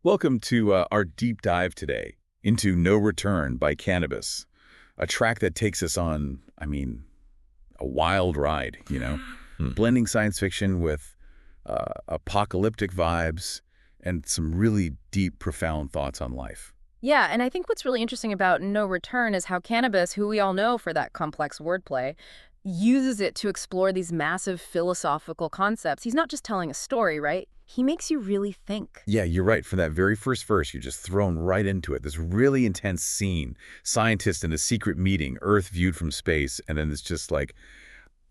Welcome to our deep dive today into No Return by Canibus, a track that takes us on, a wild ride, blending science fiction with apocalyptic vibes and some really deep, profound thoughts on life. Yeah, and I think what's really interesting about No Return is how Canibus, who we all know for that complex wordplay, uses it to explore these massive philosophical concepts. He's not just telling a story, right? He makes you really think. Yeah, you're right. For that very first verse, you're just thrown right into it. This really intense scene, scientists in a secret meeting, Earth viewed from space, and then it's just like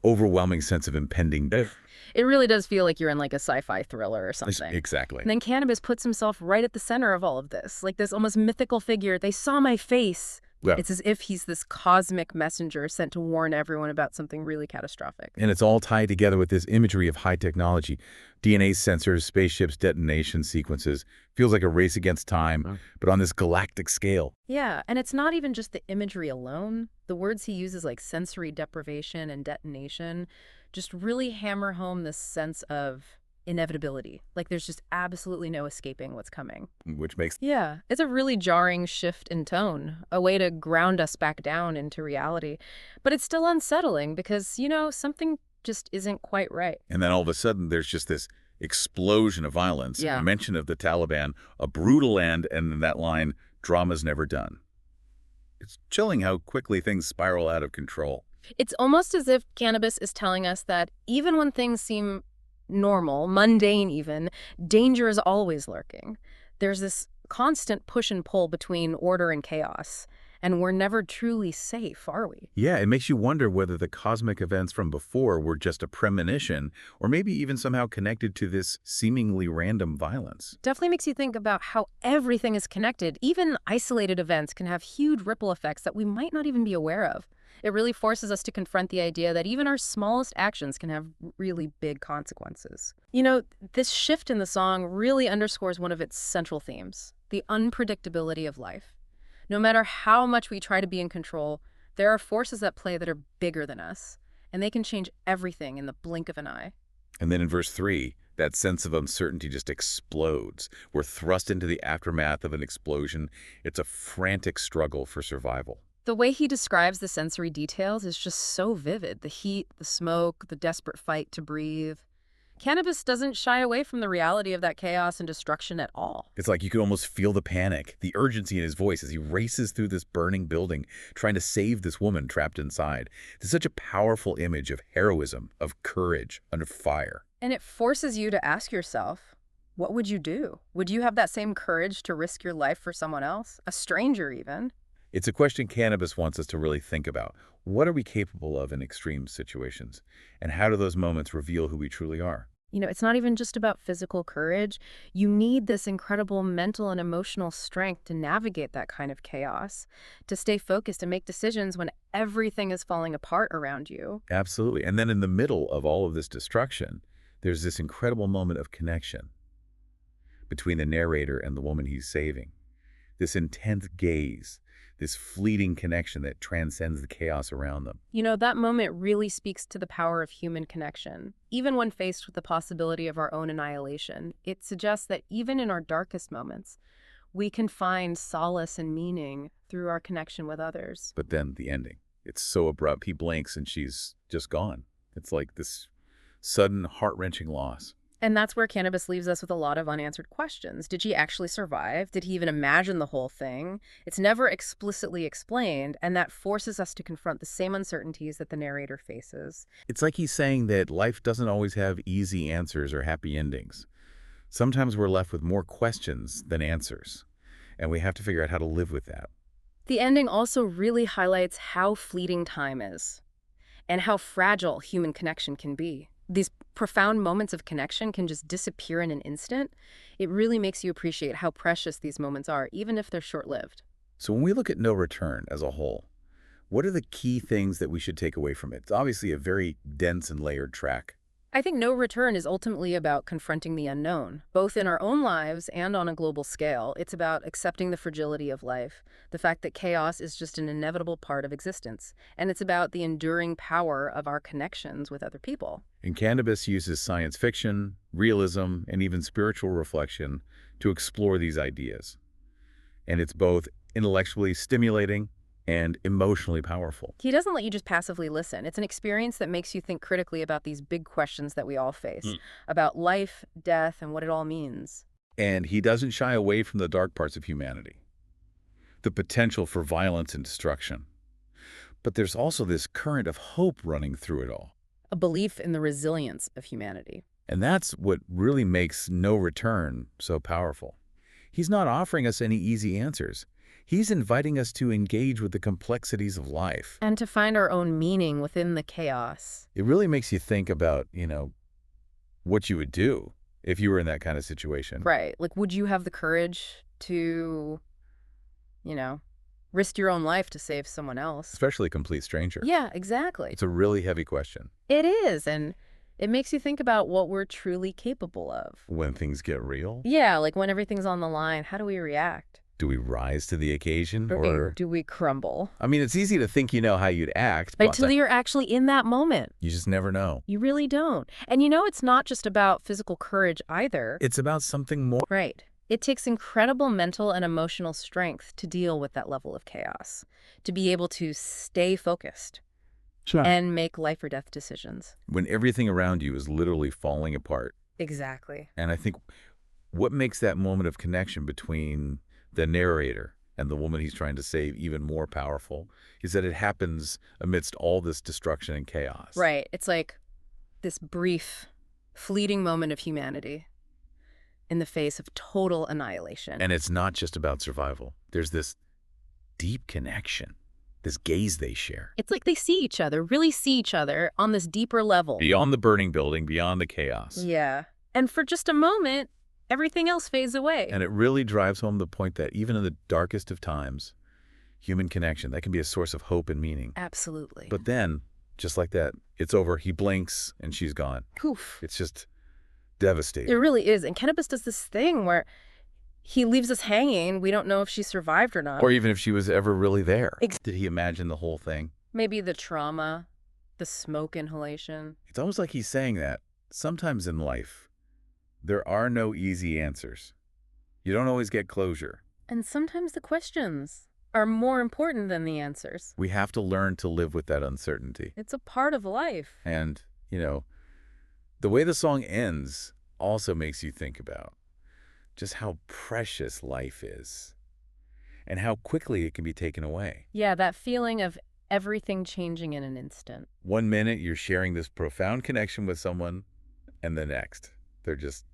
overwhelming sense of impending death. It really does feel like you're in like a sci-fi thriller or something. Exactly. And then Canibus puts himself right at the center of all of this, like this almost mythical figure. They saw my face. Yeah. It's as if he's this cosmic messenger sent to warn everyone about something really catastrophic. And it's all tied together with this imagery of high technology. DNA sensors, spaceships, detonation sequences. Feels like a race against time, but on this galactic scale. Yeah, and it's not even just the imagery alone. The words he uses like sensory deprivation and detonation just really hammer home this sense of inevitability. Like there's just absolutely no escaping what's coming. Which makes... Yeah, it's a really jarring shift in tone, a way to ground us back down into reality. But it's still unsettling because, something just isn't quite right. And then all of a sudden, there's just this explosion of violence. Yeah. A mention of the Taliban, a brutal end, and then that line, drama's never done. It's chilling how quickly things spiral out of control. It's almost as if Canibus is telling us that even when things seem normal, mundane even, danger is always lurking. There's this constant push and pull between order and chaos, and we're never truly safe, are we? Yeah, it makes you wonder whether the cosmic events from before were just a premonition, or maybe even somehow connected to this seemingly random violence. Definitely makes you think about how everything is connected. Even isolated events can have huge ripple effects that we might not even be aware of. It really forces us to confront the idea that even our smallest actions can have really big consequences. This shift in the song really underscores one of its central themes, the unpredictability of life. No matter how much we try to be in control, there are forces at play that are bigger than us, and they can change everything in the blink of an eye. And then in verse 3, that sense of uncertainty just explodes. We're thrust into the aftermath of an explosion. It's a frantic struggle for survival. The way he describes the sensory details is just so vivid. The heat, the smoke, the desperate fight to breathe. Canibus doesn't shy away from the reality of that chaos and destruction at all. It's like you can almost feel the panic, the urgency in his voice as he races through this burning building, trying to save this woman trapped inside. It's such a powerful image of heroism, of courage under fire. And it forces you to ask yourself, what would you do? Would you have that same courage to risk your life for someone else? A stranger even? It's a question Canibus wants us to really think about. What are we capable of in extreme situations? And how do those moments reveal who we truly are? It's not even just about physical courage. You need this incredible mental and emotional strength to navigate that kind of chaos, to stay focused and make decisions when everything is falling apart around you. Absolutely. And then in the middle of all of this destruction, there's this incredible moment of connection between the narrator and the woman he's saving. This intense gaze, this fleeting connection that transcends the chaos around them. That moment really speaks to the power of human connection. Even when faced with the possibility of our own annihilation, it suggests that even in our darkest moments, we can find solace and meaning through our connection with others. But then the ending, it's so abrupt. He blinks and she's just gone. It's like this sudden, heart-wrenching loss. And that's where Canibus leaves us with a lot of unanswered questions. Did she actually survive? Did he even imagine the whole thing? It's never explicitly explained, and that forces us to confront the same uncertainties that the narrator faces. It's like he's saying that life doesn't always have easy answers or happy endings. Sometimes we're left with more questions than answers, and we have to figure out how to live with that. The ending also really highlights how fleeting time is, and how fragile human connection can be. These profound moments of connection can just disappear in an instant. It really makes you appreciate how precious these moments are, even if they're short-lived. So when we look at No Return as a whole, what are the key things that we should take away from it? It's obviously a very dense and layered track. I think No Return is ultimately about confronting the unknown, both in our own lives and on a global scale. It's about accepting the fragility of life, the fact that chaos is just an inevitable part of existence, and it's about the enduring power of our connections with other people. And Canibus uses science fiction, realism, and even spiritual reflection to explore these ideas. And it's both intellectually stimulating and emotionally powerful. He doesn't let you just passively listen. It's an experience that makes you think critically about these big questions that we all face, about life, death, and what it all means. And he doesn't shy away from the dark parts of humanity, the potential for violence and destruction. But there's also this current of hope running through it all. A belief in the resilience of humanity. And that's what really makes No Return so powerful. He's not offering us any easy answers. He's inviting us to engage with the complexities of life. And to find our own meaning within the chaos. It really makes you think about, what you would do if you were in that kind of situation. Right. Like, would you have the courage to, risk your own life to save someone else? Especially a complete stranger. Yeah, exactly. It's a really heavy question. It is, and it makes you think about what we're truly capable of. When things get real? Yeah, like when everything's on the line, how do we react? Do we rise to the occasion? Or do we crumble? I mean, it's easy to think you know how you'd act. Until you're actually in that moment. You just never know. You really don't. And it's not just about physical courage either. It's about something more. Right. It takes incredible mental and emotional strength to deal with that level of chaos, to be able to stay focused and make life or death decisions. When everything around you is literally falling apart. Exactly. And I think what makes that moment of connection between the narrator and the woman he's trying to save even more powerful is that it happens amidst all this destruction and chaos. Right. It's like this brief, fleeting moment of humanity in the face of total annihilation. And it's not just about survival. There's this deep connection, this gaze they share. It's like they see each other, really see each other on this deeper level. Beyond the burning building, beyond the chaos. Yeah. And for just a moment, everything else fades away. And it really drives home the point that even in the darkest of times, human connection, that can be a source of hope and meaning. Absolutely. But then, just like that, it's over. He blinks and she's gone. Poof. It's just devastating. It really is. And Canibus does this thing where he leaves us hanging. We don't know if she survived or not. Or even if she was ever really there. Did he imagine the whole thing? Maybe the trauma, the smoke inhalation. It's almost like he's saying that sometimes in life, there are no easy answers. You don't always get closure. And sometimes the questions are more important than the answers. We have to learn to live with that uncertainty. It's a part of life. And, the way the song ends also makes you think about just how precious life is and how quickly it can be taken away. Yeah, that feeling of everything changing in an instant. 1 minute, you're sharing this profound connection with someone, and the next, they're just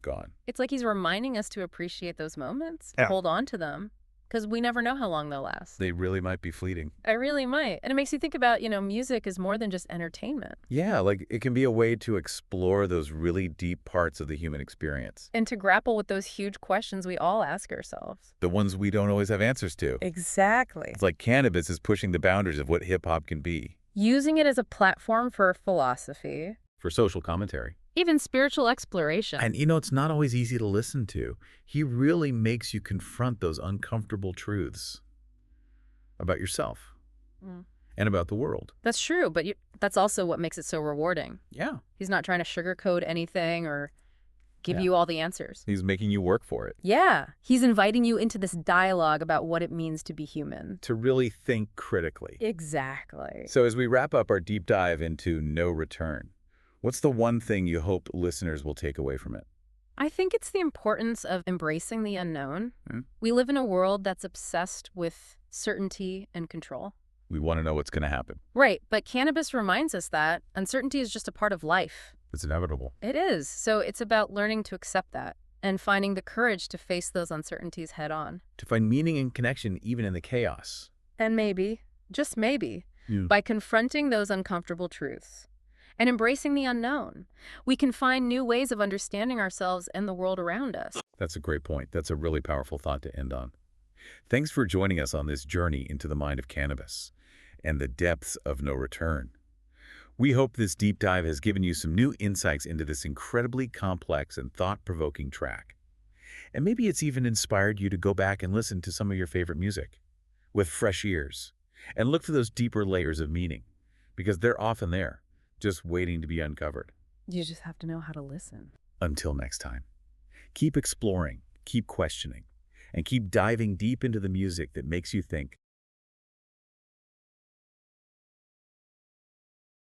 gone. It's like he's reminding us to appreciate those moments, to hold on to them, because we never know how long they'll last. They really might be fleeting. I really might. And it makes you think about, music is more than just entertainment. Yeah, like it can be a way to explore those really deep parts of the human experience. And to grapple with those huge questions we all ask ourselves. The ones we don't always have answers to. Exactly. It's like Canibus is pushing the boundaries of what hip-hop can be. Using it as a platform for philosophy. For social commentary. Even spiritual exploration. And it's not always easy to listen to. He really makes you confront those uncomfortable truths about yourself and about the world. That's true, but that's also what makes it so rewarding. Yeah. He's not trying to sugarcoat anything or give you all the answers. He's making you work for it. Yeah. He's inviting you into this dialogue about what it means to be human. To really think critically. Exactly. So as we wrap up our deep dive into No Return, what's the one thing you hope listeners will take away from it? I think it's the importance of embracing the unknown. We live in a world that's obsessed with certainty and control. We want to know what's going to happen. Right, but Canibus reminds us that uncertainty is just a part of life. It's inevitable. It is. So it's about learning to accept that and finding the courage to face those uncertainties head on. To find meaning and connection even in the chaos. And maybe, just maybe, by confronting those uncomfortable truths and embracing the unknown, we can find new ways of understanding ourselves and the world around us. That's a great point. That's a really powerful thought to end on. Thanks for joining us on this journey into the mind of Canibus and the depths of No Return. We hope this deep dive has given you some new insights into this incredibly complex and thought-provoking track. And maybe it's even inspired you to go back and listen to some of your favorite music with fresh ears and look for those deeper layers of meaning, because they're often there, just waiting to be uncovered. You just have to know how to listen. Until next time, keep exploring, keep questioning, and keep diving deep into the music that makes you think.